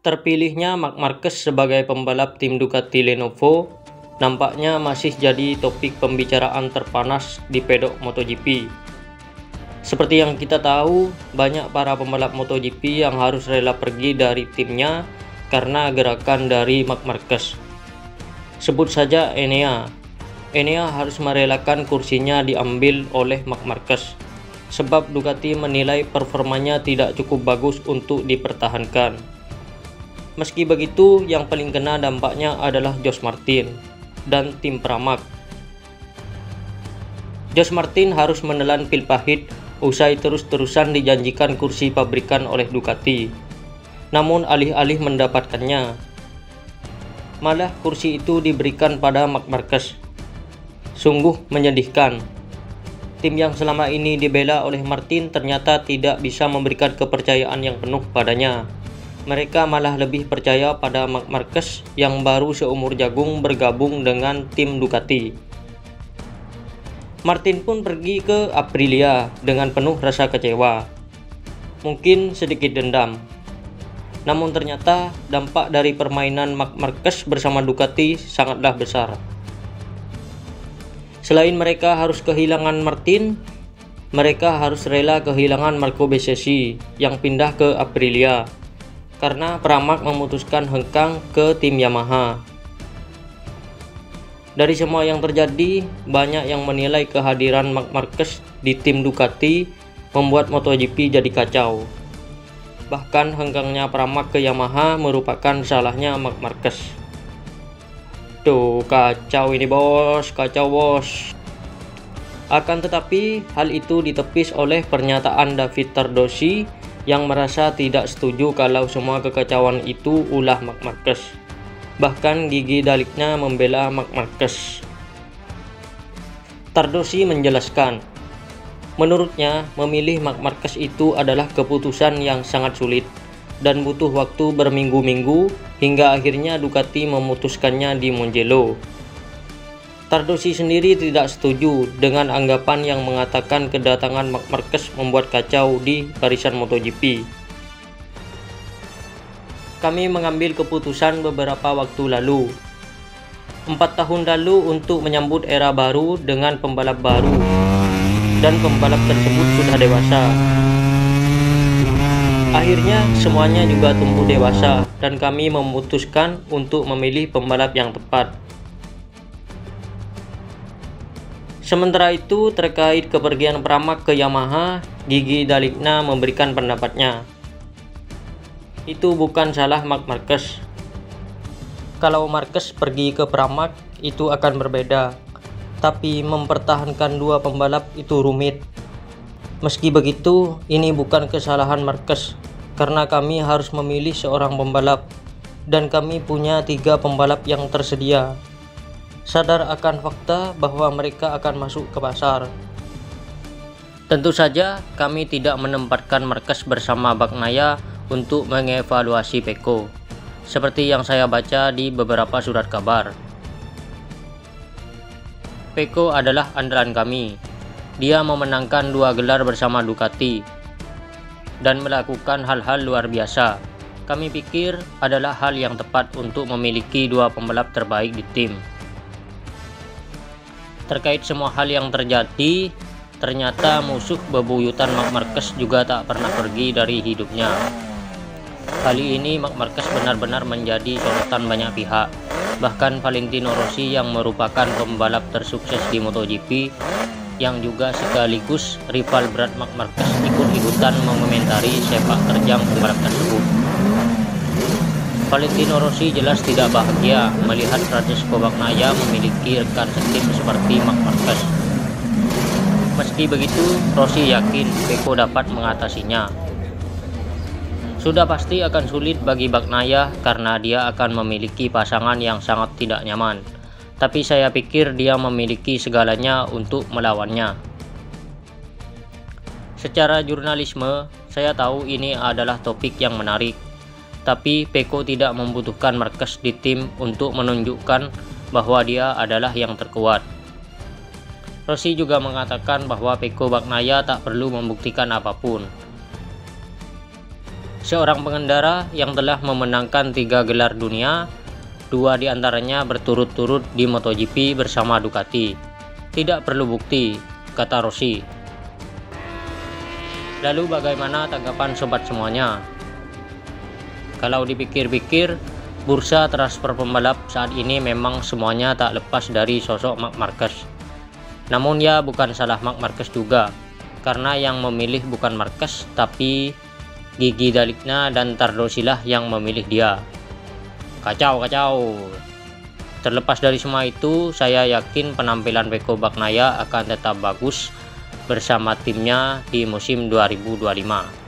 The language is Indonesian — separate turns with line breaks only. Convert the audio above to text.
Terpilihnya Marc Marquez sebagai pembalap tim Ducati Lenovo nampaknya masih jadi topik pembicaraan terpanas di pedok MotoGP. Seperti yang kita tahu, banyak para pembalap MotoGP yang harus rela pergi dari timnya karena gerakan dari Marc Marquez. Sebut saja Enea. Enea harus merelakan kursinya diambil oleh Marc Marquez sebab Ducati menilai performanya tidak cukup bagus untuk dipertahankan. Meski begitu, yang paling kena dampaknya adalah Josh Martin dan tim Pramac. Josh Martin harus menelan pil pahit usai terus-terusan dijanjikan kursi pabrikan oleh Ducati. Namun alih-alih mendapatkannya, malah kursi itu diberikan pada Marc Marquez. Sungguh menyedihkan. Tim yang selama ini dibela oleh Martin ternyata tidak bisa memberikan kepercayaan yang penuh padanya. Mereka malah lebih percaya pada Marc Marquez yang baru seumur jagung bergabung dengan tim Ducati. Martin pun pergi ke Aprilia dengan penuh rasa kecewa. Mungkin sedikit dendam. Namun ternyata dampak dari permainan Marc Marquez bersama Ducati sangatlah besar. Selain mereka harus kehilangan Martin, mereka harus rela kehilangan Marco Bezzecchi yang pindah ke Aprilia karena Pramac memutuskan hengkang ke tim Yamaha. Dari semua yang terjadi, banyak yang menilai kehadiran Marc Marquez di tim Ducati membuat MotoGP jadi kacau. Bahkan hengkangnya Pramac ke Yamaha merupakan salahnya Marc Marquez. Tuh, kacau ini bos, kacau bos. Akan tetapi, hal itu ditepis oleh pernyataan David Tardosi yang merasa tidak setuju kalau semua kekacauan itu ulah Marc Marquez. Bahkan gigi daliknya membela Marc Marquez. Tardosi menjelaskan, menurutnya memilih Marc Marquez itu adalah keputusan yang sangat sulit dan butuh waktu berminggu-minggu hingga akhirnya Ducati memutuskannya di Mugello. Tardosi sendiri tidak setuju dengan anggapan yang mengatakan kedatangan Marc Marquez membuat kacau di barisan MotoGP. Kami mengambil keputusan beberapa waktu lalu, 4 tahun lalu, untuk menyambut era baru dengan pembalap baru, dan pembalap tersebut sudah dewasa. Akhirnya semuanya juga tumbuh dewasa dan kami memutuskan untuk memilih pembalap yang tepat. Sementara itu, terkait kepergian Pramac ke Yamaha, Gigi Dalikna memberikan pendapatnya. Itu bukan salah Marc Marquez. Kalau Marquez pergi ke Pramac, itu akan berbeda. Tapi mempertahankan dua pembalap itu rumit. Meski begitu, ini bukan kesalahan Marquez, karena kami harus memilih seorang pembalap, dan kami punya 3 pembalap yang tersedia. Sadar akan fakta bahwa mereka akan masuk ke pasar. Tentu saja kami tidak menempatkan Marquez bersama Bagnaia untuk mengevaluasi Pecco, seperti yang saya baca di beberapa surat kabar. Pecco adalah andalan kami. Dia memenangkan 2 gelar bersama Ducati dan melakukan hal-hal luar biasa. Kami pikir adalah hal yang tepat untuk memiliki 2 pembalap terbaik di tim. Terkait semua hal yang terjadi, ternyata musuh bebuyutan Marc Marquez juga tak pernah pergi dari hidupnya. Kali ini Marc Marquez benar-benar menjadi sorotan banyak pihak. Bahkan Valentino Rossi yang merupakan pembalap tersukses di MotoGP, yang juga sekaligus rival berat Marc Marquez, ikut-ikutan mengomentari sepak terjang pembalap tersebut. Valentino Rossi jelas tidak bahagia melihat Francesco Bagnaia memiliki rekan setim seperti Marc Marquez. Meski begitu, Rossi yakin Pecco dapat mengatasinya. Sudah pasti akan sulit bagi Bagnaia karena dia akan memiliki pasangan yang sangat tidak nyaman. Tapi saya pikir dia memiliki segalanya untuk melawannya. Secara jurnalisme, saya tahu ini adalah topik yang menarik. Tapi Pecco tidak membutuhkan Marquez di tim untuk menunjukkan bahwa dia adalah yang terkuat. Rossi juga mengatakan bahwa Pecco Bagnaia tak perlu membuktikan apapun. seorang pengendara yang telah memenangkan 3 gelar dunia, 2 diantaranya berturut-turut di MotoGP bersama Ducati. Tidak perlu bukti, kata Rossi. Lalu bagaimana tanggapan sobat semuanya? Kalau dipikir-pikir, bursa transfer pembalap saat ini memang semuanya tak lepas dari sosok Marc Marquez. Namun ya bukan salah Marc Marquez juga, karena yang memilih bukan Marquez tapi Gigi D'Aligna dan Tardosi lah yang memilih dia. Kacau. Terlepas dari semua itu, saya yakin penampilan Pecco Bagnaia akan tetap bagus bersama timnya di musim 2025.